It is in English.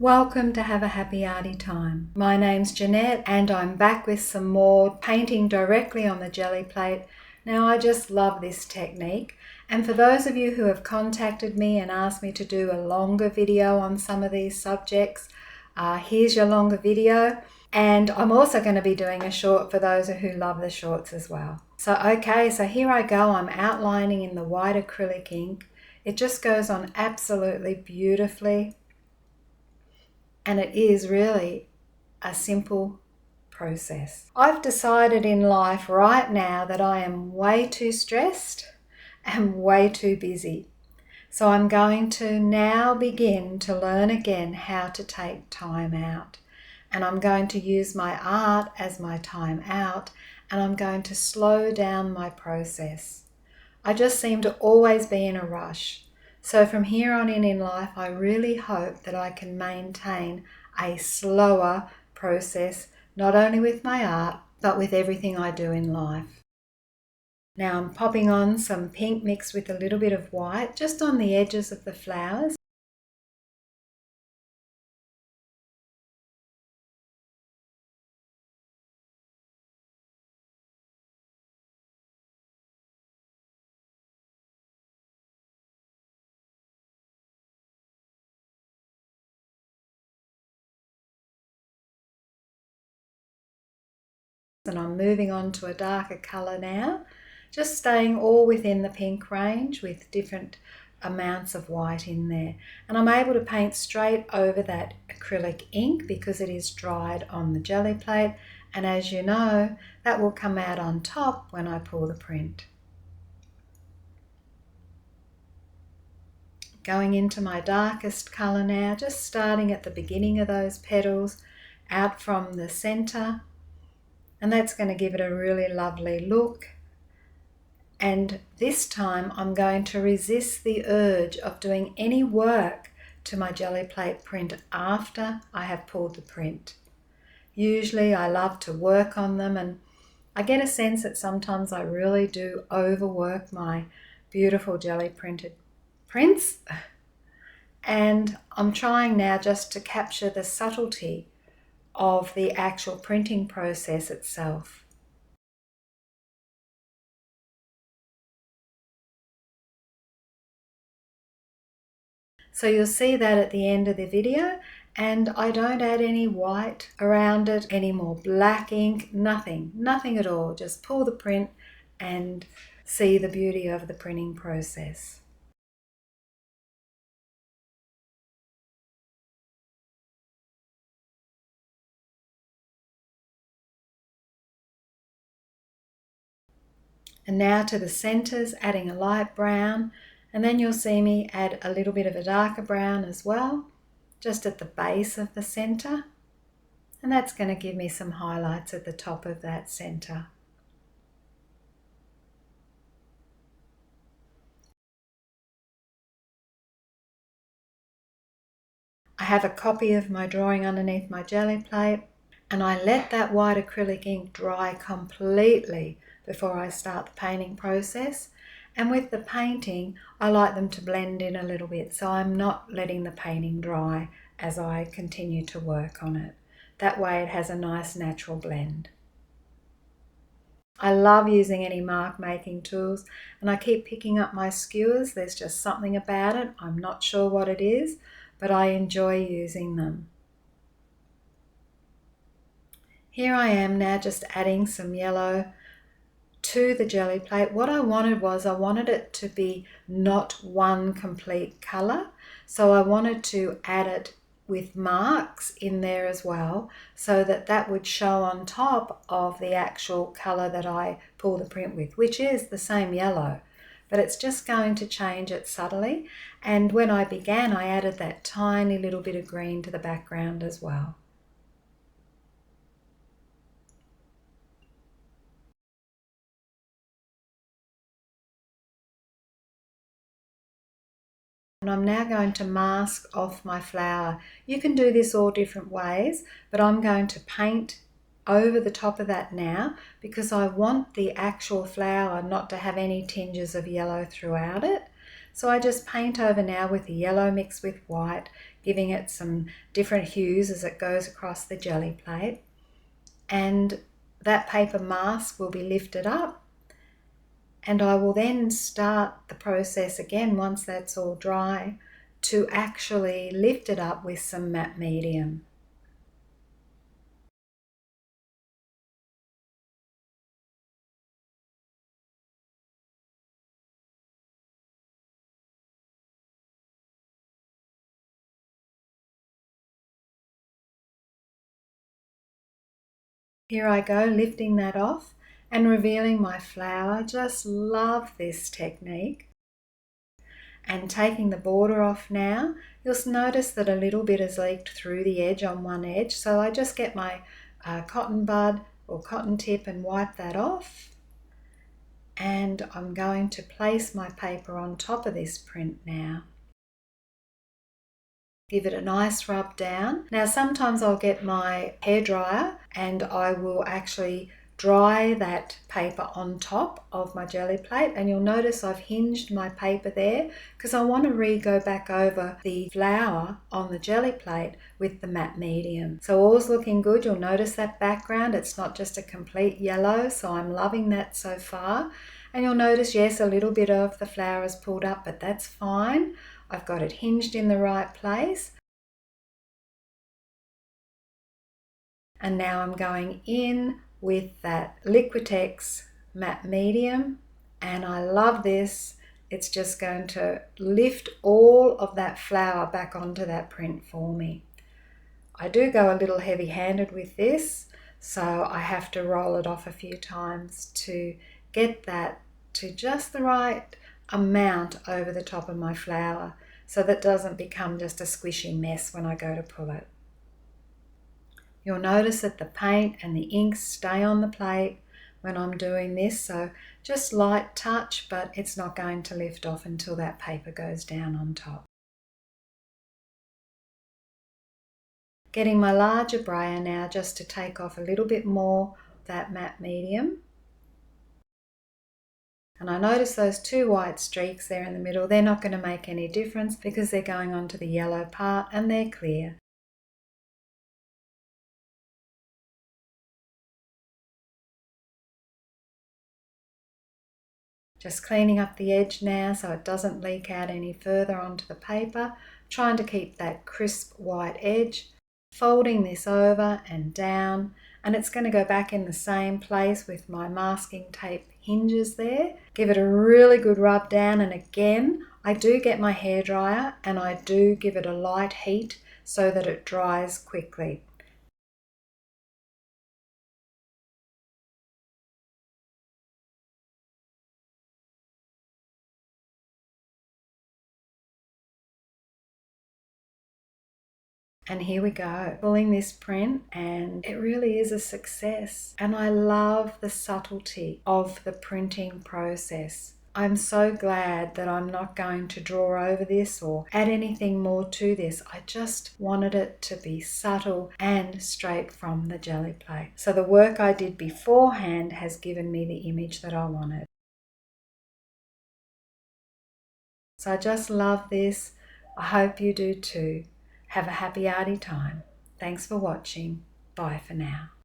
Welcome to Have a Happy Arty Time. My name's Janette and I'm back with some more painting directly on the Gelli Plate. Now I just love this technique, and for those of you who have contacted me and asked me to do a longer video on some of these subjects, here's your longer video. And I'm also going to be doing a short for those who love the shorts as well. So here I go. I'm outlining in the white acrylic ink. It just goes on absolutely beautifully. And it is really a simple process. I've decided in life right now that I am way too stressed and way too busy. So I'm going to now begin to learn again how to take time out. And I'm going to use my art as my time out, and I'm going to slow down my process. I just seem to always be in a rush. So from here on in life, I really hope that I can maintain a slower process, not only with my art, but with everything I do in life. Now I'm popping on some pink mixed with a little bit of white, just on the edges of the flowers. And I'm moving on to a darker colour now, just staying all within the pink range with different amounts of white in there. And I'm able to paint straight over that acrylic ink because it is dried on the Gelli Plate, and as you know, that will come out on top when I pull the print. Going into my darkest colour now, just starting at the beginning of those petals, out from the centre. And that's going to give it a really lovely look. And this time I'm going to resist the urge of doing any work to my Gelli Plate print after I have pulled the print. Usually I love to work on them, and I get a sense that sometimes I really do overwork my beautiful Gelli printed prints. And I'm trying now just to capture the subtlety of the actual printing process itself. So you'll see that at the end of the video, and I don't add any white around it, any more black ink, nothing at all. Just pull the print and see the beauty of the printing process. And now to the centers, adding a light brown, and then you'll see me add a little bit of a darker brown as well, just at the base of the center. And that's going to give me some highlights at the top of that center. I have a copy of my drawing underneath my Gelli Plate, and I let that white acrylic ink dry completely before I start the painting process. And with the painting, I like them to blend in a little bit, so I'm not letting the painting dry as I continue to work on it. That way it has a nice natural blend. I love using any mark making tools, and I keep picking up my skewers. There's just something about it. I'm not sure what it is, but I enjoy using them. Here I am now just adding some yellow to the Gelli Plate. What I wanted it to be not one complete colour, so I wanted to add it with marks in there as well, so that would show on top of the actual colour that I pull the print with, which is the same yellow, but it's just going to change it subtly. And when I began, I added that tiny little bit of green to the background as well. And I'm now going to mask off my flower. You can do this all different ways, but I'm going to paint over the top of that now because I want the actual flower not to have any tinges of yellow throughout it. So I just paint over now with the yellow mixed with white, giving it some different hues as it goes across the Gelli plate. And that paper mask will be lifted up, and I will then start the process again once that's all dry to actually lift it up with some matte medium. Here I go, lifting that off and revealing my flower. Just love this technique. And taking the border off now, you'll notice that a little bit has leaked through the edge on one edge. So I just get my cotton bud or cotton tip and wipe that off. And I'm going to place my paper on top of this print now. Give it a nice rub down. Now sometimes I'll get my hairdryer and I will actually dry that paper on top of my Gelli plate, and you'll notice I've hinged my paper there because I want to go back over the flower on the Gelli plate with the matte medium. So all's looking good. You'll notice that background, it's not just a complete yellow, so I'm loving that so far. And you'll notice, yes, a little bit of the flower is pulled up, but that's fine. I've got it hinged in the right place. And now I'm going in with that Liquitex matte medium, and I love this. It's just going to lift all of that flower back onto that print for me. I do go a little heavy-handed with this, so I have to roll it off a few times to get that to just the right amount over the top of my flower so that it doesn't become just a squishy mess when I go to pull it. You'll notice that the paint and the ink stay on the plate when I'm doing this, so just light touch, but it's not going to lift off until that paper goes down on top. Getting my larger brayer now just to take off a little bit more of that matte medium. And I notice those two white streaks there in the middle. They're not going to make any difference because they're going onto the yellow part and they're clear. Just cleaning up the edge now so it doesn't leak out any further onto the paper. Trying to keep that crisp white edge. Folding this over and down, and it's going to go back in the same place with my masking tape hinges there. Give it a really good rub down, and again I do get my hairdryer and I do give it a light heat so that it dries quickly. And here we go, pulling this print, and it really is a success. And I love the subtlety of the printing process. I'm so glad that I'm not going to draw over this or add anything more to this. I just wanted it to be subtle and straight from the Gelli plate. So the work I did beforehand has given me the image that I wanted. So I just love this. I hope you do too. Have a happy arty time. Thanks for watching. Bye for now.